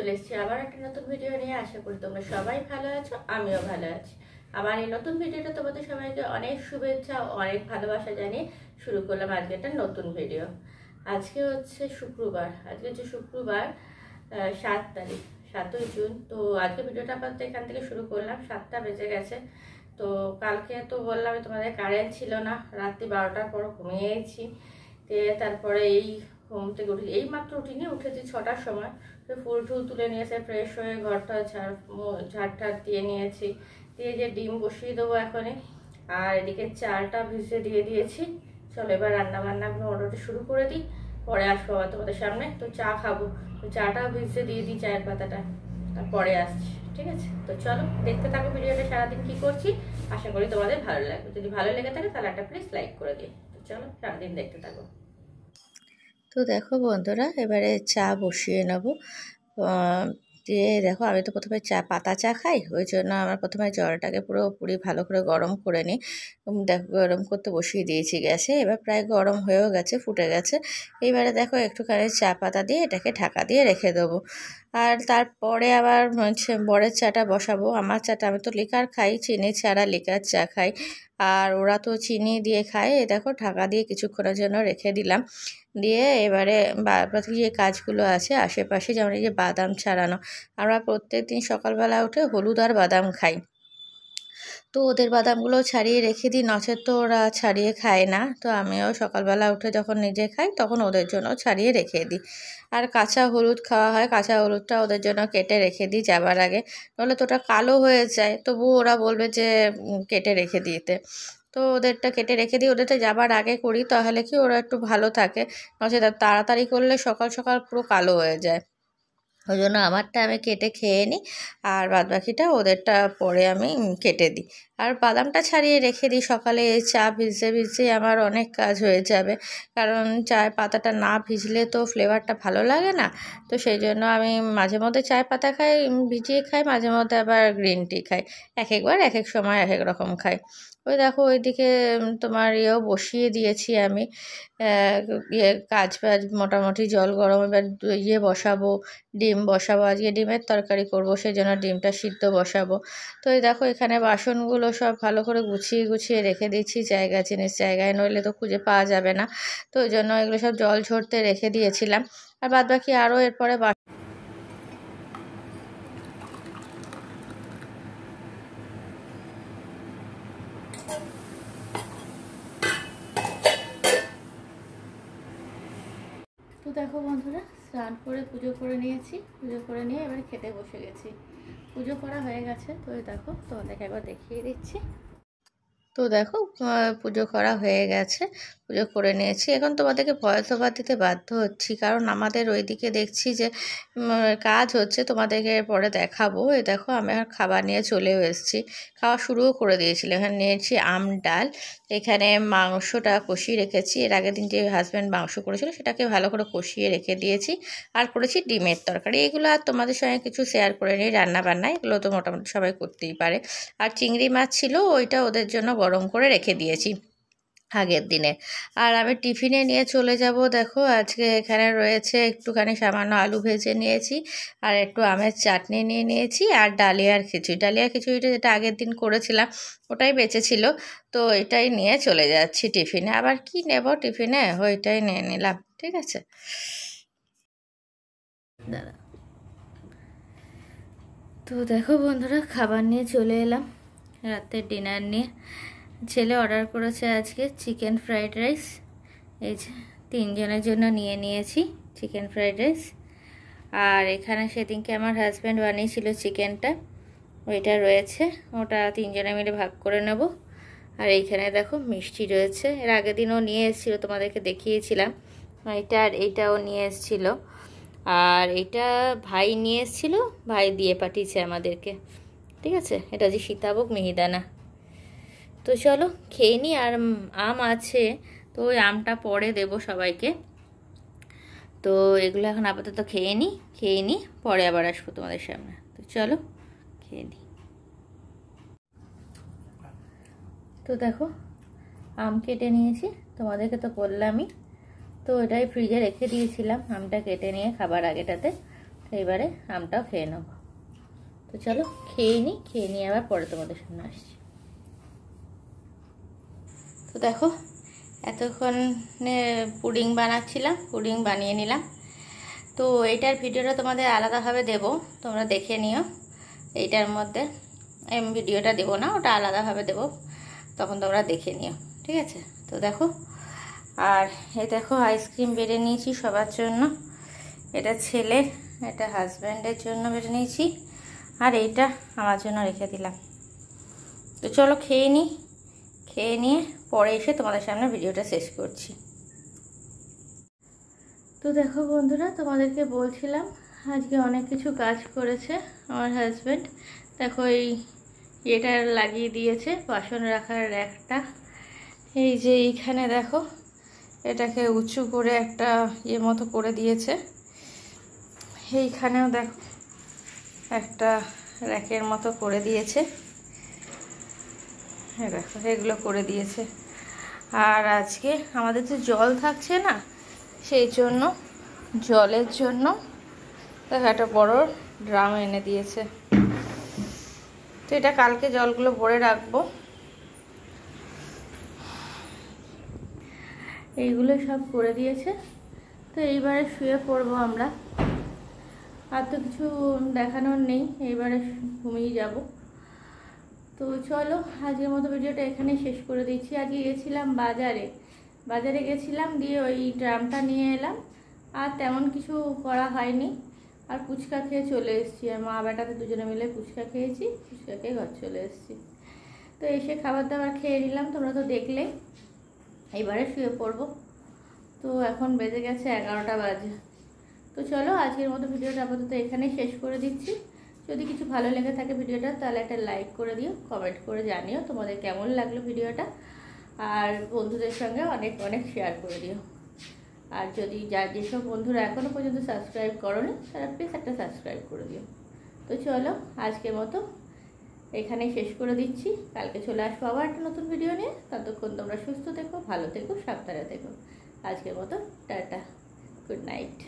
চলে এসেছি আবার একটা নতুন ভিডিও নিয়ে। আশা করি তোমরা সবাই ভালো আছো, আমিও ভালো আছি। আমার এই নতুন ভিডিওটা তোমাদের সবাইকে অনেক শুভেচ্ছা, অনেক ভালোবাসা জানিয়ে শুরু করলাম আজকে একটা নতুন ভিডিও। আজকে হচ্ছে শুক্রবার, আজকে হচ্ছে শুক্রবার 7 তারিখ, 7ই জুন। তো আজকে ভিডিওটা আপাতত এখান থেকে শুরু করলাম। 7টা বেজে গেছে। তো কালকে তো বললাম তোমাদের কারেন্ট ছিল না, রাত্রি 12টার পর ঘুমিয়েছি। তারপরে এই ঘুম থেকে উঠে এই মাত্র উঠিনি, উঠেছি 6টার সময়। তো ফুল টুল তুলে নিয়ে এসে ফ্রেশ হয়ে ঘরটা ঝাড় দিয়ে নিয়েছি। দিয়ে যে ডিম বসিয়ে দেবো এখনই, আর এদিকে চালটা ভিজে দিয়ে দিয়েছি। চলো এবার রান্না বান্নাগুলো মোটামুটি শুরু করে দিই, পরে আসবো আবার তোমাদের সামনে। তো চা খাবো, তো চাটাও ভিজে দিয়ে দিই, চায়ের পাতাটা, তারপরে আসছি। ঠিক আছে, তো চলো দেখতে থাকো ভিডিওটা, সারাদিন কি করছি। আশা করি তোমাদের ভালো লাগবে। যদি ভালো লেগে থাকে তাহলে একটা প্লিজ লাইক করে দিই। তো চলো সারাদিন দেখতে থাকো। তো দেখো বন্ধুরা, এবারে চা বসিয়ে নেব। দিয়ে দেখো, আমি তো প্রথমে পাতা চা খাই, ওই জন্য আমার প্রথমে জলটাকে পুরোপুরি ভালো করে গরম করে নিই। দেখো গরম করতে বসিয়ে দিয়েছি গ্যাসে, এবার প্রায় গরম হয়েও গেছে, ফুটে গেছে। এবারে দেখো একটুখানি চা পাতা দিয়ে এটাকে ঢাকা দিয়ে রেখে দেবো। আর তারপরে আবার বরের চাটা বসাবো। আমার চাটা, আমি তো লিকার খাই, চিনি ছাড়া লিকার চা খাই, আর ওরা তো চিনি দিয়ে খায়। দেখো ঢাকা দিয়ে কিছুক্ষণের জন্য রেখে দিলাম। দিয়ে এবারে বাকি যে কাজগুলো আছে আশেপাশে, যেমন এই যে বাদাম ছাড়ানো, আমরা প্রত্যেক দিন সকালবেলা উঠে হলুদ আর বাদাম খাই। তো ওদের বাদামগুলো ছাড়িয়ে রেখে দিই, নচেত তো ওরা ছাড়িয়ে খায় না। তো আমিও সকালবেলা উঠে যখন নিজে খাই তখন ওদের জন্য ছাড়িয়ে রেখে দিই। আর কাঁচা হলুদ খাওয়া হয়, কাঁচা হলুদটা ওদের জন্য কেটে রেখে দিই যাবার আগে, নাহলে তো ওটা কালো হয়ে যায়। তবুও ওরা বলবে যে কেটে রেখে দিতে। তো ওদেরটা কেটে রেখে দিই, ওদেরটা যাবার আগে করি, তাহলে কি ওরা একটু ভালো থাকে। নচেত তাড়াতাড়ি করলে সকাল সকাল পুরো কালো হয়ে যায়। ওই জন্য আমারটা আমি কেটে খেয়ে নিই, আর বাদবাকিটা ওদেরটা পরে আমি কেটে দিই। আর বাদামটা ছাড়িয়ে রেখে দিই, সকালে এই চা ভিজতে ভিজতে আমার অনেক কাজ হয়ে যাবে। কারণ চায়ের পাতাটা না ভিজলে তো ফ্লেভারটা ভালো লাগে না। তো সেই জন্য আমি মাঝে মধ্যে চায়ের পাতা খাই, ভিজিয়ে খাই, মাঝে মধ্যে আবার গ্রিন টি খাই। এক একবার এক এক সময় এক এক রকম খাই। ওই দেখো ওইদিকে তোমার ইয়েও বসিয়ে দিয়েছি আমি, কাজ বাজ মোটামুটি, জল গরম। এবার বসাবো, ডিম বসাবো। আজকে ডিমের তরকারি করবো, সেই জন্য ডিমটা সিদ্ধ বসাবো। তো এই দেখো এখানে বাসনগুলো সব ভালো করে গুছিয়ে গুছিয়ে রেখে দিচ্ছি জিনিস জায়গায়, নইলে তো খুঁজে পাওয়া যাবে না। তো ওই জন্য এগুলো সব জল ঝরতে রেখে দিয়েছিলাম। আর বাদবাকি আরও এরপরে তো দেখো বন্ধুরা, স্নান করে পুজো করে নিয়েছি, পুজো করে নিয়ে এবারে খেতে বসে গেছি। পুজো করা হয়ে গেছে। তো দেখো তোমাদেরকে একবার দেখিয়ে দিচ্ছি। তো দেখো পুজো করা হয়ে গেছে, পুজো করে নিয়েছি। এখন তোমাদেরকে ভয়েস ওভার দিতে বাধ্য হচ্ছি, কারণ আমাদের ওইদিকে দেখছি যে কাজ হচ্ছে, তোমাদেরকে পরে দেখাবো। এই দেখো আমি আর খাবার নিয়ে চলেও এসেছি, খাওয়া শুরুও করে দিয়েছিল। এখানে নিয়েছি আম ডাল, এখানে মাংসটা কষিয়ে রেখেছি। এর আগের দিন যে হাজব্যান্ড মাংস করেছিল সেটাকে ভালো করে কষিয়ে রেখে দিয়েছি। আর করেছি ডিমের তরকারি। এগুলো আর তোমাদের সঙ্গে কিছু শেয়ার করে নিই, রান্না বান্না এগুলো তো মোটামুটি সবাই করতেই পারে। আর চিংড়ি মাছ ছিল, ওইটা ওদের জন্য গরম করে রেখে দিয়েছি আগের দিনে। আর আমি টিফিনে নিয়ে চলে যাব। দেখো আজকে এখানে রয়েছে একটুখানি সামান্য আলু ভেজে নিয়েছি, আর একটু আমের চাটনি নিয়ে নিয়েছি, আর ডালিয়ার খিচুড়িটা যেটা আগের দিন করেছিলাম ওটাই বেঁচেছিল। তো এটাই নিয়ে চলে যাচ্ছি টিফিনে। আবার কি নেব টিফিনে, ওইটাই নিয়ে নিলাম। ঠিক আছে দাদা। তো দেখো বন্ধুরা, খাবার নিয়ে চলে এলাম, রাতের ডিনার নিয়ে। ছেলে অর্ডার করেছে আজকে চিকেন ফ্রাইড রাইস। এই যে 3 জনের জন্য নিয়ে নিয়েছি চিকেন ফ্রাইড রাইস। আর এখানে সেদিনকে আমার হাজব্যান্ড বানিয়েছিল চিকেনটা, ওইটা রয়েছে, ওটা 3 জনে মিলে ভাগ করে নেব। আর এইখানে দেখো মিষ্টি রয়েছে, এর আগের দিনও নিয়ে এসেছিলো, তোমাদেরকে দেখিয়েছিলাম। এইটাও নিয়ে এসেছিলো। আর এটা ভাই নিয়ে এসেছিলো, ভাই দিয়ে পাঠিয়েছে আমাদেরকে। ঠিক আছে, এটা যে সীতাভোগ মিহিদানা। তো চলো খেয়ে নিই। আর আম আছে, তো ওই আমটা পরে দেবো সবাইকে। তো এগুলো এখন আপাতত খেয়ে নিই, পরে আবার আসবো তোমাদের সামনে। তো চলো খেয়ে নিই। তো দেখো আম কেটে নিয়েছি, তোমাদেরকে তো বললামই। তো এটাই ফ্রিজে রেখে দিয়েছিলাম আমটা কেটে নিয়ে খাবার আগেটাতে। এবারে আমটাও খেয়ে নেব। তো চলো খেয়ে নিয়ে আবার পরে তোমাদের সামনে আসছি। তো দেখো এতক্ষণে পুডিং বানাচ্ছিলাম, পুডিং বানিয়ে নিলাম। তো এইটার ভিডিওটা তোমাদের আলাদাভাবে দেব, তোমরা দেখে নিও। এইটার মধ্যে ভিডিওটা দেবো না, ওটা আলাদাভাবে দেব, তখন তোমরা দেখে নিও, ঠিক আছে? তো দেখো, আর এই দেখো আইসক্রিম বেড়ে নিয়েছি সবার জন্য। এটা ছেলের, এটা হাজব্যান্ডের জন্য বেড়ে নিয়েছি, আর এইটা আমার জন্য রেখে দিলাম। তো চলো খেয়ে নিয়ে পরে এসে তোমাদের সামনে ভিডিওটা শেষ করছি। তো দেখো বন্ধুরা, তোমাদেরকে বলছিলাম আজকে অনেক কিছু কাজ করেছে আমার হাজব্যান্ড। দেখো এটা লাগিয়ে দিয়েছে বাসন রাখার র্যাকটা। এই যে এইখানে দেখো এটাকে উঁচু করে একটা মতো করে দিয়েছে। এইখানেও দেখো একটা র্যাকের মতো করে দিয়েছে, দেখো এগুলো করে দিয়েছে। আর আজকে আমাদের তো জল থাকছে না, সেই জন্য জলের জন্য দেখো একটা বড় ড্রাম এনে দিয়েছে। তো এটা কালকে জলগুলো ভরে রাখবো। এইগুলো সব করে দিয়েছে। তো এইবারে শুয়ে পড়বো আমরা, আর তো কিছু দেখানোর নেই, এইবারে ঘুমিয়ে যাব। তো চলো আজকের মতো ভিডিওটা এখানেই শেষ করে দিচ্ছি। আজকে গেছিলাম বাজারে গেছিলাম, দিয়ে ওই ড্রামটা নিয়ে এলাম, আর তেমন কিছু করা হয়নি। আর ফুচকা খেয়ে চলে এসেছি, আর মা বেটাতে দুজনে মিলে ফুচকা খেয়েছি, ফুচকা খেয়ে ঘর চলে এসেছি। তো এসে খাবার দাবার খেয়ে নিলাম, তোমরা তো দেখলেই। এইবারে শুয়ে পড়বো। তো এখন বেজে গেছে 11টা বাজে। তো চলো আজকের মতো ভিডিওটা আপাতত এখানেই শেষ করে দিচ্ছি। যদি কিছু ভালো লেগে থাকে ভিডিওটা, তাহলে একটা লাইক করে দিও, কমেন্ট করে জানিও তোমাদের কেমন লাগলো ভিডিওটা, আর বন্ধুদের সঙ্গে অনেক অনেক শেয়ার করে দিও। আর যদি যেসব বন্ধুরা এখনও পর্যন্ত সাবস্ক্রাইব করোনি, তারা প্লিজ একটা সাবস্ক্রাইব করে দিও। তো চলো আজকের মতো এখানেই শেষ করে দিচ্ছি। কালকে চলে আসবো আবার একটা নতুন ভিডিও নিয়ে। ততক্ষণ তোমরা সুস্থ থেকো, ভালো থেকো, সাবধানে থেকো। আজকের মতো টাটা, গুড নাইট।